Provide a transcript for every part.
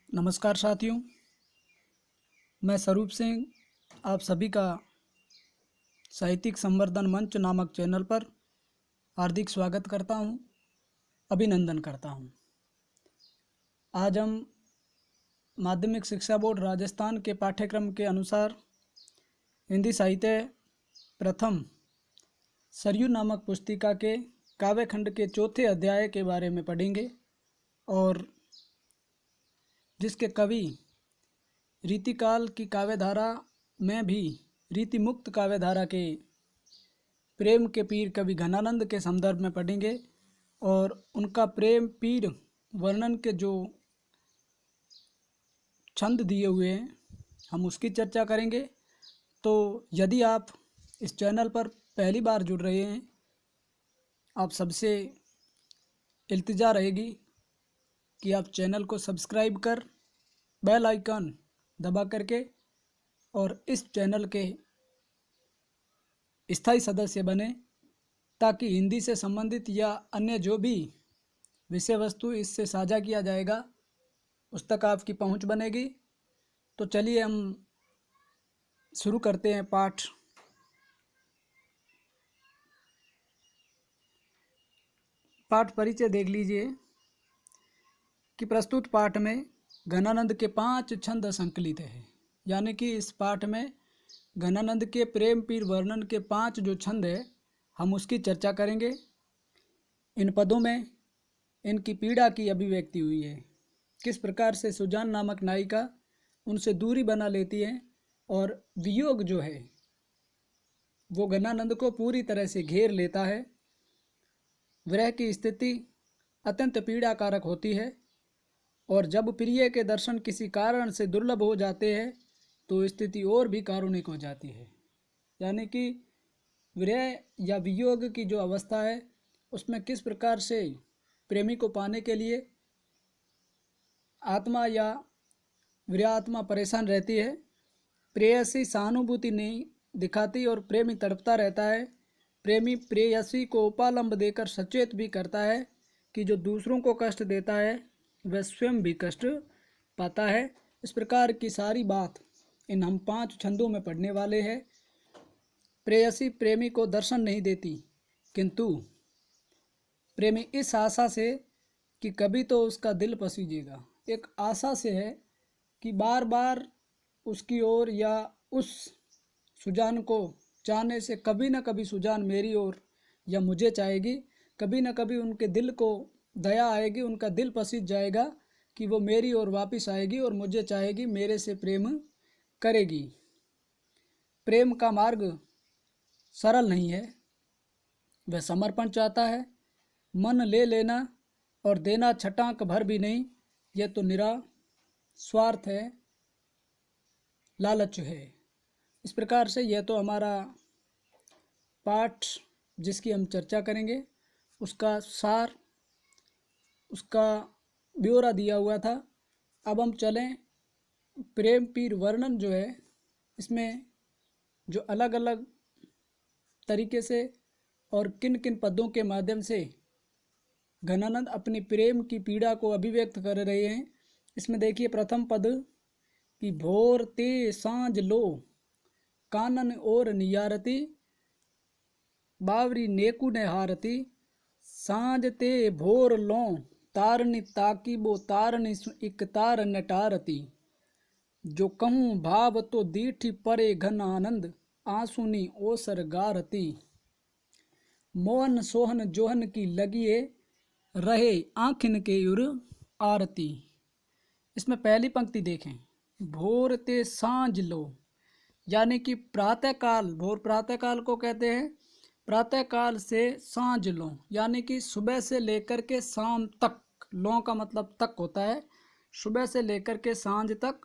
नमस्कार साथियों, मैं स्वरूप सिंह आप सभी का साहित्यिक संवर्धन मंच नामक चैनल पर हार्दिक स्वागत करता हूं, अभिनंदन करता हूं। आज हम माध्यमिक शिक्षा बोर्ड राजस्थान के पाठ्यक्रम के अनुसार हिंदी साहित्य प्रथम सरयू नामक पुस्तिका के काव्यखंड के चौथे अध्याय के बारे में पढ़ेंगे और जिसके कवि रीतिकाल की काव्यधारा में भी रीति मुक्त काव्यधारा के प्रेम के पीर कवि घनानंद के संदर्भ में पढ़ेंगे और उनका प्रेम पीर वर्णन के जो छंद दिए हुए हैं हम उसकी चर्चा करेंगे। तो यदि आप इस चैनल पर पहली बार जुड़ रहे हैं, आप सबसे इल्तिजा रहेगी कि आप चैनल को सब्सक्राइब कर बेल आइकन दबा करके और इस चैनल के स्थायी सदस्य बने, ताकि हिंदी से संबंधित या अन्य जो भी विषय वस्तु इससे साझा किया जाएगा उस तक आपकी पहुंच बनेगी। तो चलिए हम शुरू करते हैं पाठ परिचय देख लीजिए कि प्रस्तुत पाठ में घनानंद के 5 छंद संकलित हैं, यानी कि इस पाठ में घनानंद के प्रेम पीर वर्णन के 5 जो छंद है हम उसकी चर्चा करेंगे। इन पदों में इनकी पीड़ा की अभिव्यक्ति हुई है, किस प्रकार से सुजान नामक नायिका उनसे दूरी बना लेती है और वियोग जो है वो घनानंद को पूरी तरह से घेर लेता है। विरह की स्थिति अत्यंत पीड़ाकारक होती है और जब प्रिय के दर्शन किसी कारण से दुर्लभ हो जाते हैं तो स्थिति और भी कारुणिक हो जाती है। यानी कि विरह या वियोग की जो अवस्था है उसमें किस प्रकार से प्रेमी को पाने के लिए आत्मा या विरहात्मा परेशान रहती है। प्रेयसी सहानुभूति नहीं दिखाती और प्रेमी तड़पता रहता है। प्रेमी प्रेयसी को उपालंब देकर सचेत भी करता है कि जो दूसरों को कष्ट देता है वह स्वयं भी कष्ट पाता है। इस प्रकार की सारी बात इन हम 5 छंदों में पढ़ने वाले हैं। प्रेयसी प्रेमी को दर्शन नहीं देती, किंतु प्रेमी इस आशा से कि कभी तो उसका दिल पसीजेगा, एक आशा से है कि बार बार उसकी ओर या उस सुजान को चाहने से कभी न कभी सुजान मेरी ओर या मुझे चाहेगी, कभी न कभी उनके दिल को दया आएगी, उनका दिल पसीज जाएगा कि वो मेरी ओर वापस आएगी और मुझे चाहेगी, मेरे से प्रेम करेगी। प्रेम का मार्ग सरल नहीं है, वह समर्पण चाहता है, मन ले लेना और देना छटाक भर भी नहीं, यह तो निरा स्वार्थ है, लालच है। इस प्रकार से यह तो हमारा पाठ जिसकी हम चर्चा करेंगे उसका सार, उसका ब्यौरा दिया हुआ था। अब हम चलें प्रेम पीर वर्णन जो है इसमें जो अलग अलग तरीके से और किन किन पदों के माध्यम से घनानंद अपनी प्रेम की पीड़ा को अभिव्यक्त कर रहे हैं। इसमें देखिए प्रथम पद कि भोर ते सांझ लो कानन और नियारती बावरी नेकू ने हारती सांझ ते भोर लो तारनी ताकीबो तारनी इक तार नटारती जो कहूँ भाव तो दीठी परे घन आनंद आंसुनी ओसर गारती मोहन सोहन जोहन की लगिए रहे आँखिन के उर आरती। इसमें पहली पंक्ति देखें, भोर ते सांझ लो, यानी कि प्रातःकाल, भोर प्रातःकाल को कहते हैं, प्रातःकाल से सांझ लो यानी कि सुबह से लेकर के शाम तक, लो का मतलब तक होता है, सुबह से लेकर के सांझ तक।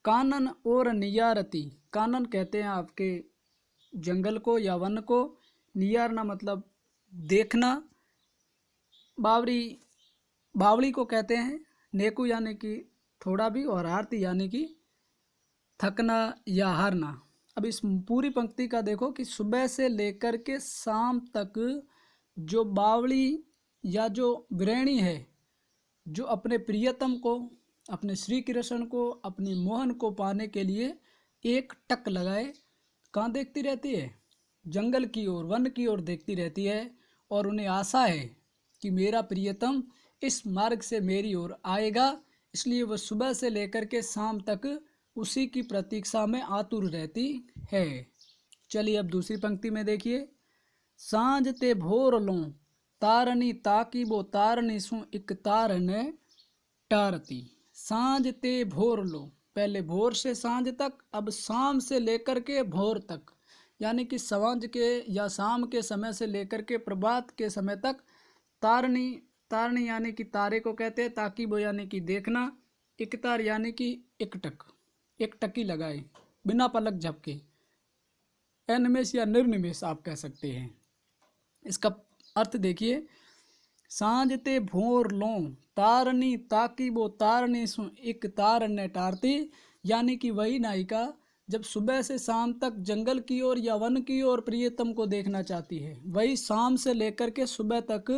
कानन और नियारती, कानन कहते हैं आपके जंगल को या वन को, नियारना मतलब देखना, बावरी बावड़ी को कहते हैं, नेकू यानी कि थोड़ा भी और आरती यानी कि थकना या हारना। अब इस पूरी पंक्ति का देखो कि सुबह से लेकर के शाम तक जो बावड़ी या जो गृहिणी है जो अपने प्रियतम को अपने श्री कृष्ण को, अपने मोहन को पाने के लिए एक टक लगाए कहाँ देखती रहती है? जंगल की ओर, वन की ओर देखती रहती है। और उन्हें आशा है कि मेरा प्रियतम इस मार्ग से मेरी ओर आएगा, इसलिए वह सुबह से लेकर के शाम तक उसी की प्रतीक्षा में आतुर रहती है। चलिए अब दूसरी पंक्ति में देखिए। सांझ ते भोर लों तारनी ताकी बो तारनी सु इक तारन टारती। सांझ ते भोर लो, पहले भोर से सांझ तक, अब शाम से लेकर के भोर तक, यानी कि सांझ के या शाम के समय से लेकर के प्रभात के समय तक तारनी, तारनी यानी कि तारे को कहते हैं, ताकि वो यानी कि देखना, इकतार यानी कि एकटक, एक टकी लगाए बिना पलक झपके, अनिमेष या निर्निमेष आप कह सकते हैं। इसका अर्थ देखिए, सांझ ते भोर लों तारनी ताकि वो तारनी सु एक तार न टारती, यानी कि वही नायिका जब सुबह से शाम तक जंगल की ओर या वन की ओर प्रियतम को देखना चाहती है, वही शाम से लेकर के सुबह तक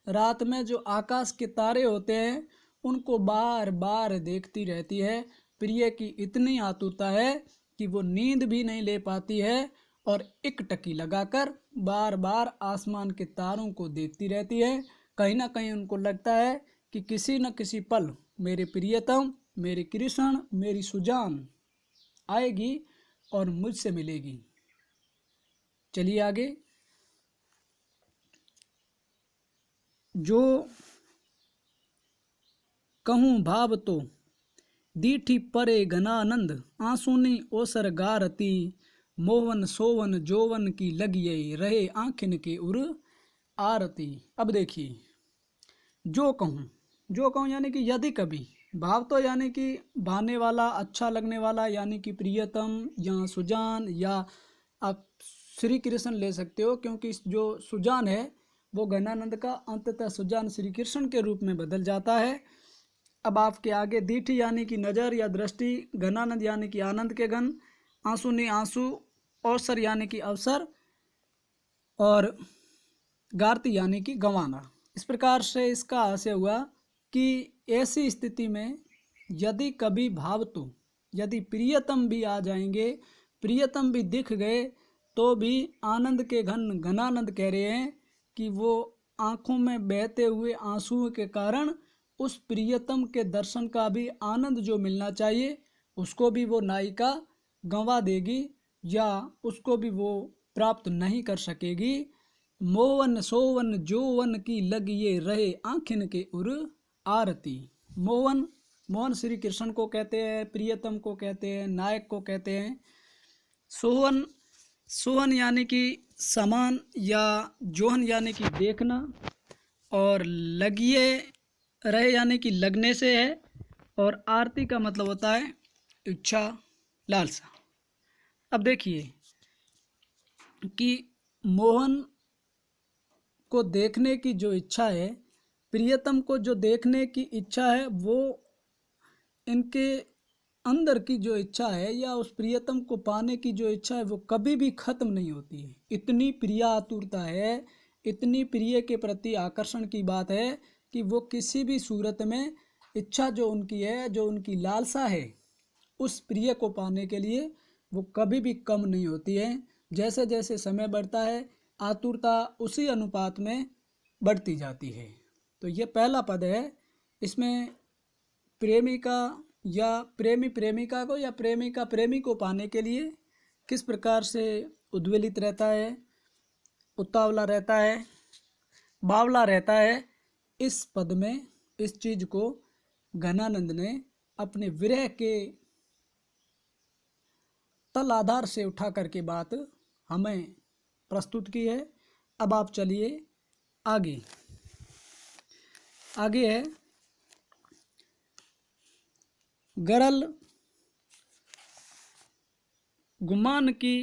रात में जो आकाश के तारे होते हैं उनको बार बार देखती रहती है। प्रिय की इतनी आतुरता है कि वो नींद भी नहीं ले पाती है और एक टकी लगाकर बार बार आसमान के तारों को देखती रहती है। कहीं ना कहीं उनको लगता है कि किसी न किसी पल मेरे प्रियतम, मेरे कृष्ण, मेरी सुजान आएगी और मुझसे मिलेगी। चलिए आगे। जो कहूँ भाव तो दीठी परे घनानंद आंसुनी ओसर गारती, मोवन सोवन जोवन की लगिए रहे आंखिन के उर आरती। अब देखिए, जो कहूँ यानी कि यदि कभी, भाव तो यानी कि भाने वाला, अच्छा लगने वाला, यानी कि प्रियतम या सुजान, या आप श्री कृष्ण ले सकते हो, क्योंकि जो सुजान है वो घनानंद का अंततः सुजान श्री कृष्ण के रूप में बदल जाता है। अब आपके आगे दीठी यानी कि नज़र या दृष्टि, घनानंद यानी कि आनंद के घन, आंसू ने आंसू, अवसर यानी कि अवसर, और गारती यानी कि गंवाना। इस प्रकार से इसका आशय हुआ कि ऐसी स्थिति में यदि कभी भाव तो, यदि प्रियतम भी आ जाएंगे, प्रियतम भी दिख गए, तो भी आनंद के घन घनानंद कह रहे हैं कि वो आँखों में बहते हुए आंसुओं के कारण उस प्रियतम के दर्शन का भी आनंद जो मिलना चाहिए उसको भी वो नायिका गंवा देगी या उसको भी वो प्राप्त नहीं कर सकेगी। मोवन सोवन जोवन की लगिए रहे आँखिन के उर आरती। मोवन, मोहन श्री कृष्ण को कहते हैं, प्रियतम को कहते हैं, नायक को कहते हैं। सोहन, सोहन यानी कि समान, या जोहन यानी कि देखना, और लगिए रहे यानी कि लगने से है, और आरती का मतलब होता है इच्छा, लालसा। अब देखिए कि मोहन को देखने की जो इच्छा है, प्रियतम को जो देखने की इच्छा है, वो इनके अंदर की जो इच्छा है या उस प्रियतम को पाने की जो इच्छा है वो कभी भी खत्म नहीं होती है। इतनी प्रिय आतुरता है, इतनी प्रिय के प्रति आकर्षण की बात है कि वो किसी भी सूरत में इच्छा जो उनकी है, जो उनकी लालसा है उस प्रिय को पाने के लिए, वो कभी भी कम नहीं होती है। जैसे जैसे समय बढ़ता है आतुरता उसी अनुपात में बढ़ती जाती है। तो ये पहला पद है, इसमें प्रेमिका या प्रेमी प्रेमिका को या प्रेमिका प्रेमी को पाने के लिए किस प्रकार से उद्वेलित रहता है, उतावला रहता है, बावला रहता है, इस पद में इस चीज को घनानंद ने अपने विरह के तल आधार से उठा करके बात हमें प्रस्तुत की है। अब आप चलिए आगे। आगे है गरल गुमान की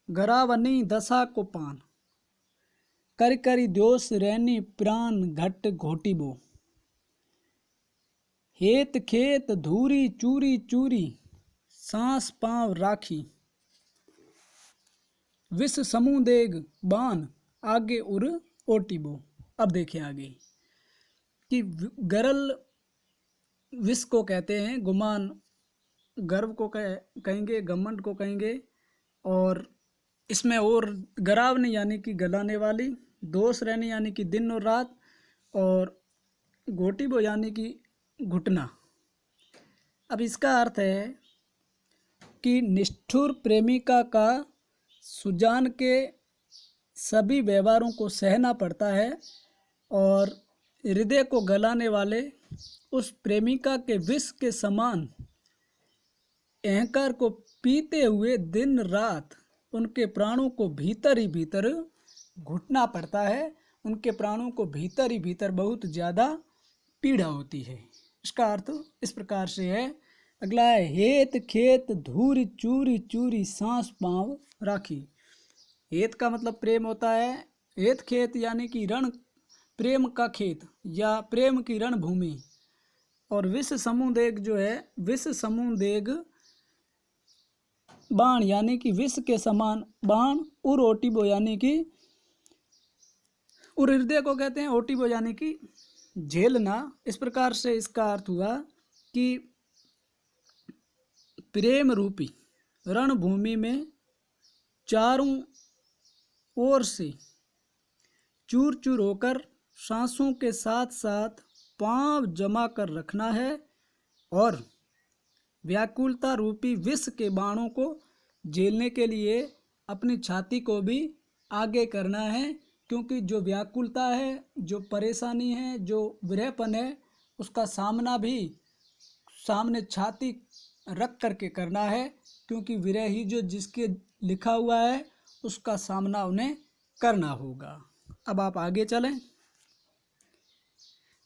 गरावनी दशा को पान, कर करी दोष रहनी प्राण घट घोटिबो, हेत खेत धूरी चूरी चूरी सांस पाँव राखी, विष समूह देग बान आगे उर ओटिबो। अब देखिए आगे, कि गरल विष को कहते हैं, गुमान गर्व को कहेंगे, घमंड को कहेंगे। और इसमें और गरावनी यानी कि गलाने वाली, दोष रहनी यानी कि दिन और रात, और घोटिबो यानी कि घुटना। अब इसका अर्थ है कि निष्ठुर प्रेमिका का सुजान के सभी व्यवहारों को सहना पड़ता है और हृदय को गलाने वाले उस प्रेमिका के विष के समान अहंकार को पीते हुए दिन रात उनके प्राणों को भीतर ही भीतर घुटना पड़ता है, उनके प्राणों को भीतर ही भीतर बहुत ज़्यादा पीड़ा होती है। इसका अर्थ इस प्रकार से है। अगला है हेत खेत धूरी चूरी चूरी सांस पाँव राखी। हेत का मतलब प्रेम होता है। हेत खेत यानी कि रण, प्रेम का खेत या प्रेम की रणभूमि। और विष समुदेग जो है, विष समुदेग बाण यानी कि विष के समान बाण। उर ओटिबो यानी कि उर हृदय को कहते हैं, ओटिबो यानी कि झेलना। इस प्रकार से इसका अर्थ हुआ कि प्रेम रूपी रणभूमि में चारों ओर से चूर चूर होकर सांसों के साथ साथ पांव जमा कर रखना है और व्याकुलता रूपी विष के बाणों को झेलने के लिए अपनी छाती को भी आगे करना है, क्योंकि जो व्याकुलता है, जो परेशानी है, जो विरहपन है, उसका सामना भी सामने छाती रख करके करना है, क्योंकि विरह ही जो जिसके लिखा हुआ है उसका सामना उन्हें करना होगा। अब आप आगे चलें,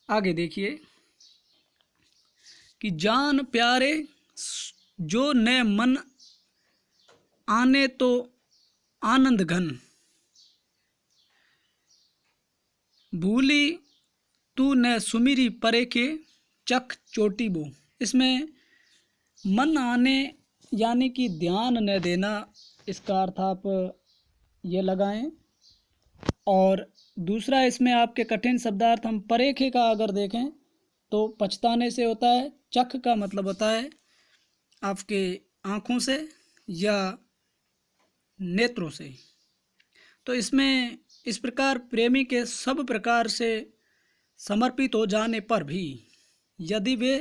आगे देखिए कि जान प्यारे जो न मन आने तो आनंद घन, भूली तू न सुमिरी परे के चख चोटी बो। इसमें मन आने यानी कि ध्यान न देना, इसका अर्थ आप ये लगाएं। और दूसरा इसमें आपके कठिन शब्दार्थ हम परेखे का अगर देखें तो पछताने से होता है। चख का मतलब होता है आपके आँखों से या नेत्रों से। तो इसमें इस प्रकार प्रेमी के सब प्रकार से समर्पित हो जाने पर भी यदि वे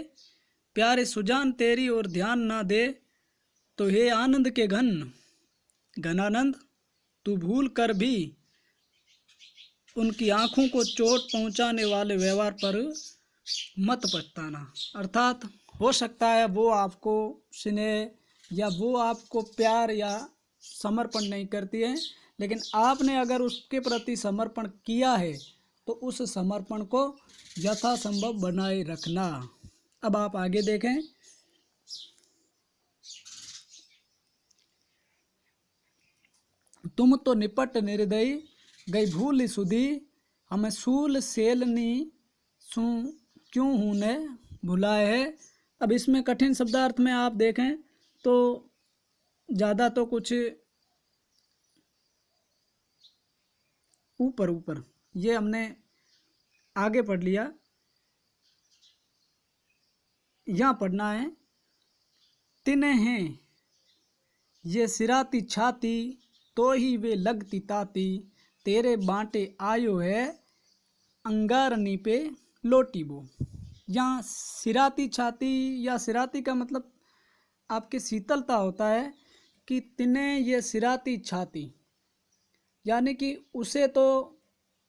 प्यारे सुजान तेरी ओर ध्यान ना दे तो हे आनंद के घन घनानंद, तू भूल कर भी उनकी आँखों को चोट पहुँचाने वाले व्यवहार पर मत पछताना। अर्थात हो सकता है वो आपको स्नेह या वो आपको प्यार या समर्पण नहीं करती है, लेकिन आपने अगर उसके प्रति समर्पण किया है तो उस समर्पण को यथासंभव बनाए रखना। अब आप आगे देखें, तुम तो निपट निर्दयी गई भूल सुधी, हमें सूल सेलनी सू क्यों हूँ ने भुलाए है। अब इसमें कठिन शब्दार्थ में आप देखें तो ज़्यादा तो कुछ ऊपर ऊपर ये हमने आगे पढ़ लिया, यहाँ पढ़ना है। तिने हैं ये सिराती छाती तो ही वे लगती ताती, तेरे बांटे आयो है अंगारनी पे लोटी बो। यहाँ सिराती छाती या सिराती का मतलब आपके शीतलता होता है कि तिने ये सिराती छाती, यानी कि उसे तो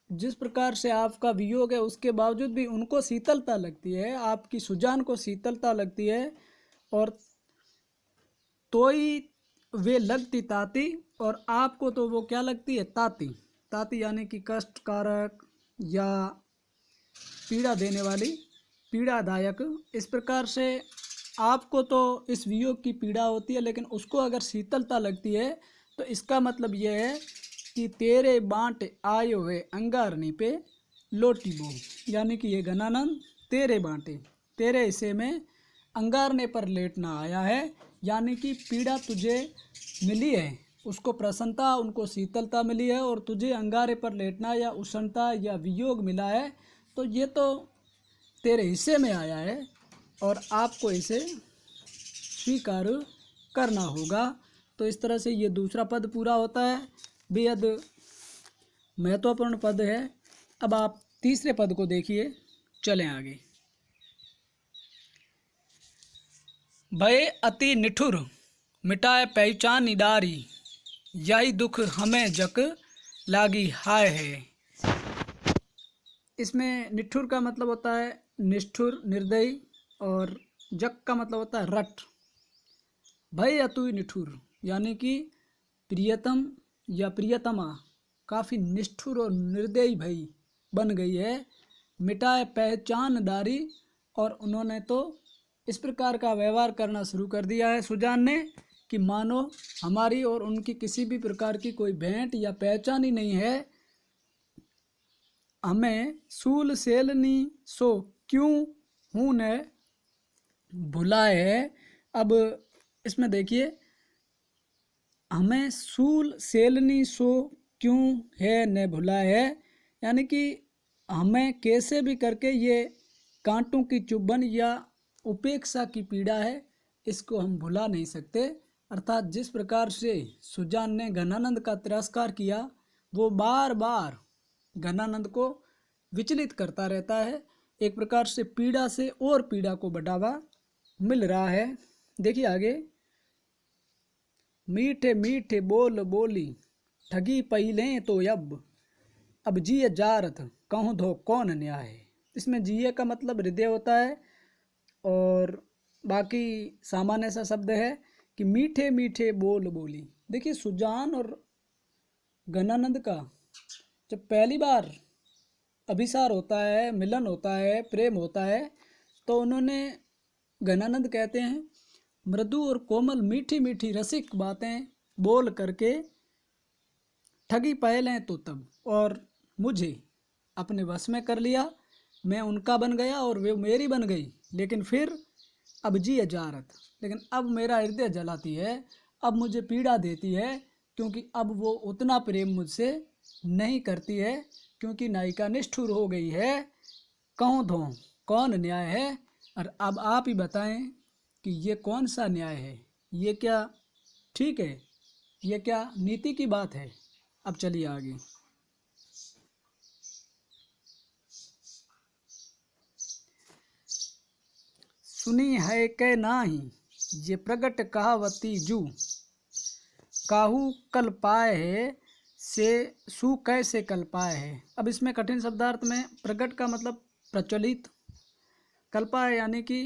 जिस प्रकार से आपका वियोग है उसके बावजूद भी उनको शीतलता लगती है, आपकी सुजान को शीतलता लगती है। और तोई वे लगती ताती, और आपको तो वो क्या लगती है, ताती। ताती यानी कि कष्टकारक या पीड़ा देने वाली, पीड़ादायक। इस प्रकार से आपको तो इस वियोग की पीड़ा होती है, लेकिन उसको अगर शीतलता लगती है तो इसका मतलब यह है कि तेरे बांट आयो है अंगारनी पे लोटी बो, यानी कि ये घनानंद तेरे बांटे, तेरे हिस्से में अंगारने पर लेटना आया है, यानी कि पीड़ा तुझे मिली है, उसको प्रसन्नता, उनको शीतलता मिली है, और तुझे अंगारे पर लेटना या उष्णता या वियोग मिला है। तो ये तो तेरे हिस्से में आया है और आपको इसे स्वीकार करना होगा। तो इस तरह से ये दूसरा पद पूरा होता है। बेहद महत्वपूर्ण पद है। अब आप तीसरे पद को देखिए। चलें आगे। भय अति निठुर मिटाए पहचान निडारी, यही दुख हमें जक लागी हाय है। इसमें निठुर का मतलब होता है निष्ठुर, निर्दयी, और जक का मतलब होता है रट। भय अति निठुर यानी कि प्रियतम या प्रियतमा काफ़ी निष्ठुर और निर्दयी भई बन गई है। मिटाए पहचानदारी, और उन्होंने तो इस प्रकार का व्यवहार करना शुरू कर दिया है सुजान ने कि मानो हमारी और उनकी किसी भी प्रकार की कोई भेंट या पहचान ही नहीं है। हमें सूल सेलनी सो क्यों हूँ ने भुलाए है। अब इसमें देखिए, हमें सूल सेलनी सो क्यों है न भुलाए है, यानी कि हमें कैसे भी करके ये कांटों की चुभन या उपेक्षा की पीड़ा है, इसको हम भुला नहीं सकते। अर्थात जिस प्रकार से सुजान ने घनानंद का तिरस्कार किया, वो बार बार घनानंद को विचलित करता रहता है। एक प्रकार से पीड़ा से और पीड़ा को बढ़ावा मिल रहा है। देखिए आगे। मीठे मीठे बोल बोली ठगी पहिले तो अब जिए जारत कहूँ धो कौन न्याय। इसमें जिए का मतलब हृदय होता है, और बाकी सामान्य सा शब्द है कि मीठे मीठे बोल बोली। देखिए सुजान और घनानंद का जब पहली बार अभिसार होता है, मिलन होता है, प्रेम होता है, तो उन्होंने, घनानंद कहते हैं, मृदु और कोमल मीठी मीठी रसिक बातें बोल करके ठगी पहले तो तब, और मुझे अपने वश में कर लिया, मैं उनका बन गया और वे मेरी बन गई। लेकिन फिर अब जी जारत, लेकिन अब मेरा हृदय जलाती है, अब मुझे पीड़ा देती है, क्योंकि अब वो उतना प्रेम मुझसे नहीं करती है, क्योंकि नायिका निष्ठुर हो गई है। कहूँ धो कौन न्याय है। और अब आप ही बताएं कि ये कौन सा न्याय है, ये क्या ठीक है, ये क्या नीति की बात है। अब चलिए आगे। सुनी है कै नाही ये प्रगट कहावती जू, काहू कल पाए है से सु कैसे कल पाए है। अब इसमें कठिन शब्दार्थ में प्रगट का मतलब प्रचलित, कल्पा है यानी कि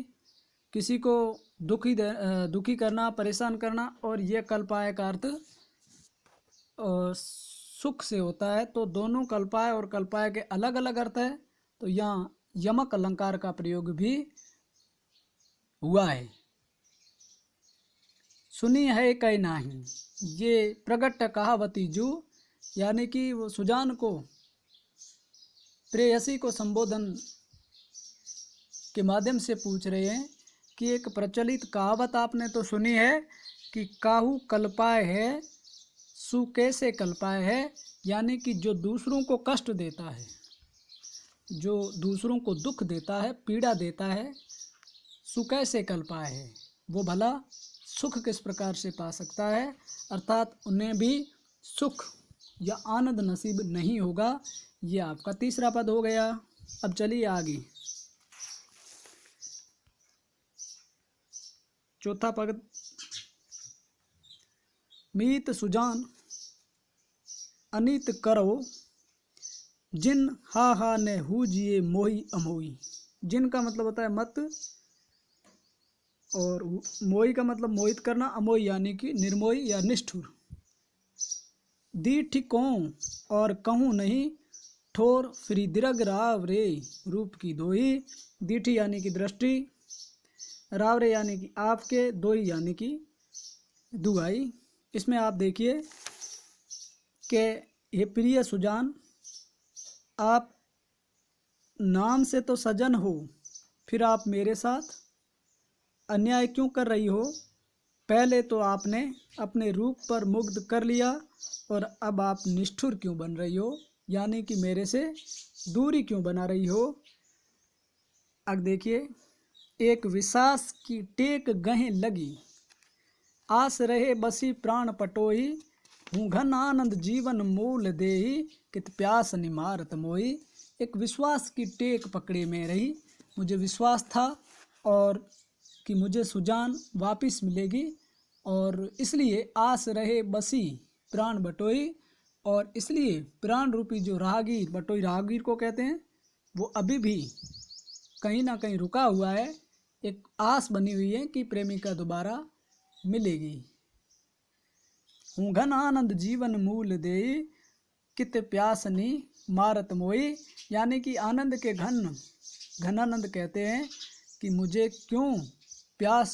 किसी को दुखी करना, परेशान करना, और ये कल्पाए का अर्थ सुख से होता है। तो दोनों कल्पाए और कल्पाए के अलग अलग अर्थ है। तो यहाँ यमक अलंकार का प्रयोग भी हुआ है। सुनी है कहीं नाही ये प्रगट कहावती जू, यानी कि वो सुजान को, प्रेयसी को संबोधन के माध्यम से पूछ रहे हैं कि एक प्रचलित कहावत आपने तो सुनी है कि काहू कल्पाए है सु कैसे कल्पाए है, यानी कि जो दूसरों को कष्ट देता है, जो दूसरों को दुख देता है, पीड़ा देता है, सु कैसे कल्पाए है, वो भला सुख किस प्रकार से पा सकता है। अर्थात उन्हें भी सुख या आनंद नसीब नहीं होगा। ये आपका तीसरा पद हो गया। अब चलिए आगे। चौथा पद। मीत सुजान अनित करो जिन हा हा ने हु जिए मोही अमोई। जिन का मतलब होता है मत, और मोही का मतलब मोहित करना, अमोई यानी कि निर्मोही या निष्ठुर। दीठ कौं और कहूँ नहीं ठोर फ्री दिरग राव रे रूप की दोही। दीठी यानी कि दृष्टि, राव रे यानी कि आपके, दोही यानी कि दुहाई। इसमें आप देखिए कि हे प्रिय सुजान, आप नाम से तो सजन हो, फिर आप मेरे साथ अन्याय क्यों कर रही हो। पहले तो आपने अपने रूप पर मुग्ध कर लिया, और अब आप निष्ठुर क्यों बन रही हो, यानी कि मेरे से दूरी क्यों बना रही हो। अब देखिए, एक विश्वास की टेक गहें लगी, आस रहे बसी प्राण पटोही, हूँ घन आनंद जीवन मूल देही, कित प्यास निमारत मोही। एक विश्वास की टेक पकड़े में रही, मुझे विश्वास था और कि मुझे सुजान वापस मिलेगी, और इसलिए आस रहे बसी प्राण बटोई, और इसलिए प्राण रूपी जो राहगीर, बटोई राहगीर को कहते हैं, वो अभी भी कहीं ना कहीं रुका हुआ है। एक आस बनी हुई है कि प्रेमिका दोबारा मिलेगी। हूँ घन आनंद जीवन मूल देई, कित प्यासनी मारत मोई। यानी कि आनंद के घनानंद कहते हैं कि मुझे क्यों प्यास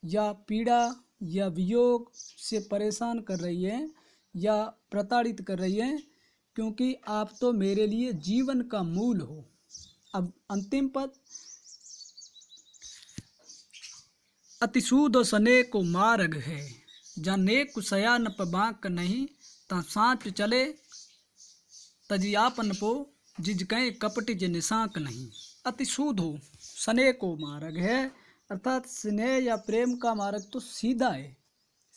या पीड़ा या वियोग से परेशान कर रही है या प्रताड़ित कर रही है, क्योंकि आप तो मेरे लिए जीवन का मूल हो। अब अंतिम पद, अतिसूद सने को मार्ग है, जाने कुसया न पबाक नहीं, ता सांच चले तजियापन पो, जिज कहे कपट जे निशाक नहीं। अतिसूद हो स्नेह को मार्ग है, अर्थात स्नेह या प्रेम का मार्ग तो सीधा है,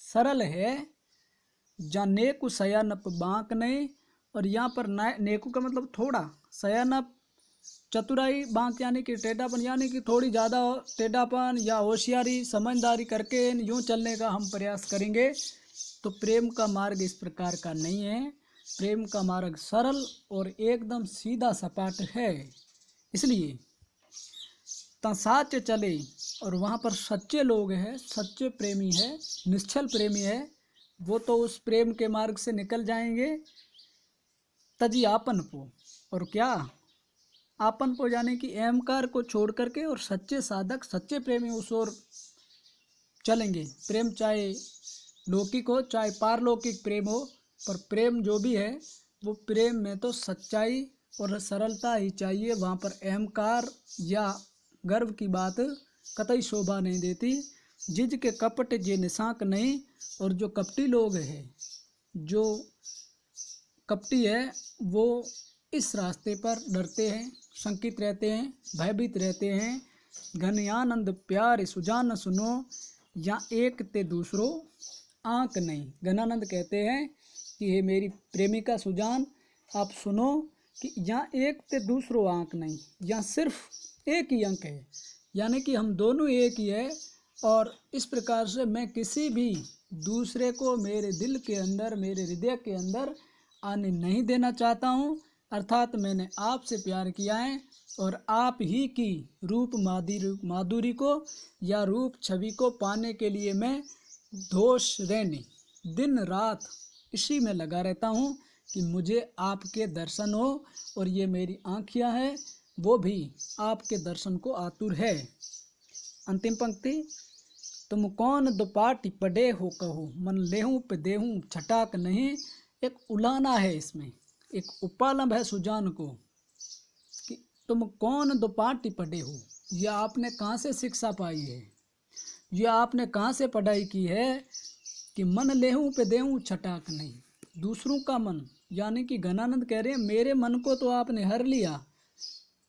सरल है। जाने को सयानप बांक नहीं, और यहाँ पर नेकु का मतलब थोड़ा, सयानप चतुराई, बांक यानी कि टेढ़ापन, यानी कि थोड़ी ज़्यादा टेढ़ापन या होशियारी समझदारी करके यूँ चलने का हम प्रयास करेंगे। तो प्रेम का मार्ग इस प्रकार का नहीं है। प्रेम का मार्ग सरल और एकदम सीधा सपाट है। इसलिए साच चले, और वहाँ पर सच्चे लोग हैं, सच्चे प्रेमी है, निश्चल प्रेमी है, वो तो उस प्रेम के मार्ग से निकल जाएंगे। तजी आपन को, और क्या आपन को जाने की अहंकार को छोड़ करके, और सच्चे साधक सच्चे प्रेमी उस ओर चलेंगे। प्रेम चाहे लौकिक हो चाहे पारलौकिक प्रेम हो, पर प्रेम जो भी है वो प्रेम में तो सच्चाई और सरलता ही चाहिए। वहाँ पर अहंकार या गर्व की बात कतई शोभा नहीं देती। जिज के कपट जे निशाक नहीं, और जो कपटी लोग हैं, जो कपटी है, वो इस रास्ते पर डरते हैं, शंकित रहते हैं, भयभीत रहते हैं। घनयानंद प्यार सुजान सुनो, या एक ते दूसरो आंक नहीं। घनानंद कहते हैं कि हे मेरी प्रेमिका सुजान, आप सुनो कि यहाँ एक ते दूसरो आंक नहीं, यहाँ सिर्फ एक ही अंक है, यानी कि हम दोनों एक ही है। और इस प्रकार से मैं किसी भी दूसरे को मेरे दिल के अंदर, मेरे हृदय के अंदर आने नहीं देना चाहता हूँ। अर्थात मैंने आपसे प्यार किया है, और आप ही की रूप माधुरी को या रूप छवि को पाने के लिए मैं दोष रहने दिन रात इसी में लगा रहता हूँ कि मुझे आपके दर्शन हो, और ये मेरी आँखियाँ हैं वो भी आपके दर्शन को आतुर है। अंतिम पंक्ति, तुम कौन दुपाटी पड़े हो कहो, मन लेहूँ पे देहूँ छटाक नहीं। एक उलाना है इसमें, एक उपालंब है सुजान को कि तुम कौन दुपाटी पढ़े हो, यह आपने कहाँ से शिक्षा पाई है, यह आपने कहाँ से पढ़ाई की है कि मन लेहूँ पे देहूँ छटाक नहीं। दूसरों का मन, यानी कि घनानंद कह रहे हैं मेरे मन को तो आपने हर लिया,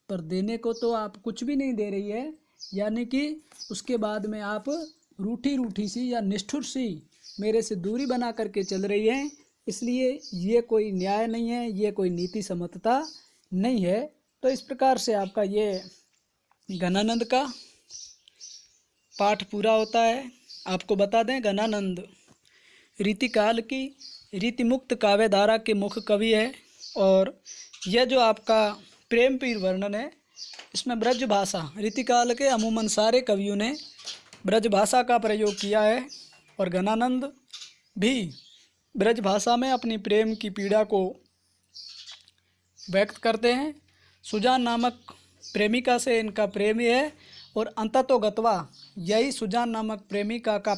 पर देने को तो आप कुछ भी नहीं दे रही है। यानी कि उसके बाद में आप रूठी सी या निष्ठुर सी मेरे से दूरी बना करके चल रही है। इसलिए ये कोई न्याय नहीं है, ये कोई नीति सम्मतता नहीं है। तो इस प्रकार से आपका ये घनानंद का पाठ पूरा होता है। आपको बता दें, घनानंद रीतिकाल की रीतिमुक्त काव्यधारा के मुख्य कवि है, और यह जो आपका प्रेम पीर वर्णन है, इसमें ब्रज भाषा, रीतिकाल के अमूमन सारे कवियों ने ब्रज भाषा का प्रयोग किया है, और घनानंद भी ब्रज भाषा में अपनी प्रेम की पीड़ा को व्यक्त करते हैं। सुजान नामक प्रेमिका से इनका प्रेम ही है, और अंततोगत्वा यही सुजान नामक प्रेमिका का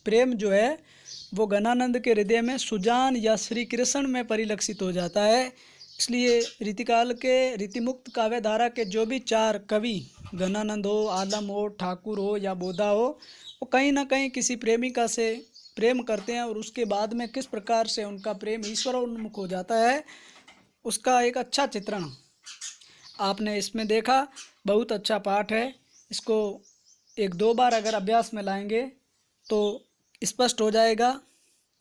प्रेम जो है वो घनानंद के हृदय में सुजान या श्री कृष्ण में परिलक्षित हो जाता है। इसलिए रीतिकाल के रीतिमुक्त काव्यधारा के जो भी चार कवि, घनानंद हो, आलम हो, ठाकुर हो या बोधा हो, वो कहीं ना कहीं किसी प्रेमिका से प्रेम करते हैं, और उसके बाद में किस प्रकार से उनका प्रेम ईश्वर उन्मुख हो जाता है, उसका एक अच्छा चित्रण आपने इसमें देखा, बहुत अच्छा पाठ है। इसको 1-2 बार अगर अभ्यास में लाएंगे तो स्पष्ट हो जाएगा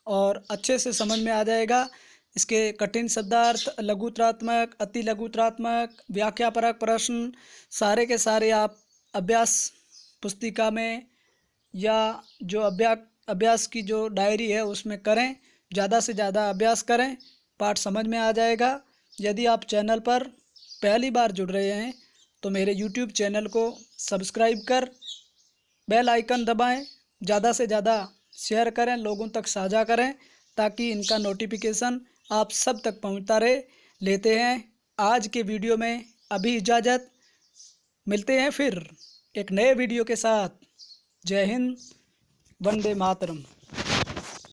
और अच्छे से समझ में आ जाएगा। इसके कठिन शब्दार्थ, लघुत्रात्मक, अति लघुत्रात्मक, व्याख्यापरक प्रश्न सारे के सारे आप अभ्यास पुस्तिका में या जो अभ्यास की जो डायरी है उसमें करें। ज़्यादा से ज़्यादा अभ्यास करें, पाठ समझ में आ जाएगा। यदि आप चैनल पर पहली बार जुड़ रहे हैं तो मेरे YouTube चैनल को सब्सक्राइब कर बेल आइकन दबाएं, ज़्यादा से ज़्यादा शेयर करें, लोगों तक साझा करें ताकि इनका नोटिफिकेशन आप सब तक पहुंचता रहे। लेते हैं आज के वीडियो में अभी इजाज़त, मिलते हैं फिर एक नए वीडियो के साथ। जय हिंद, वंदे मातरम।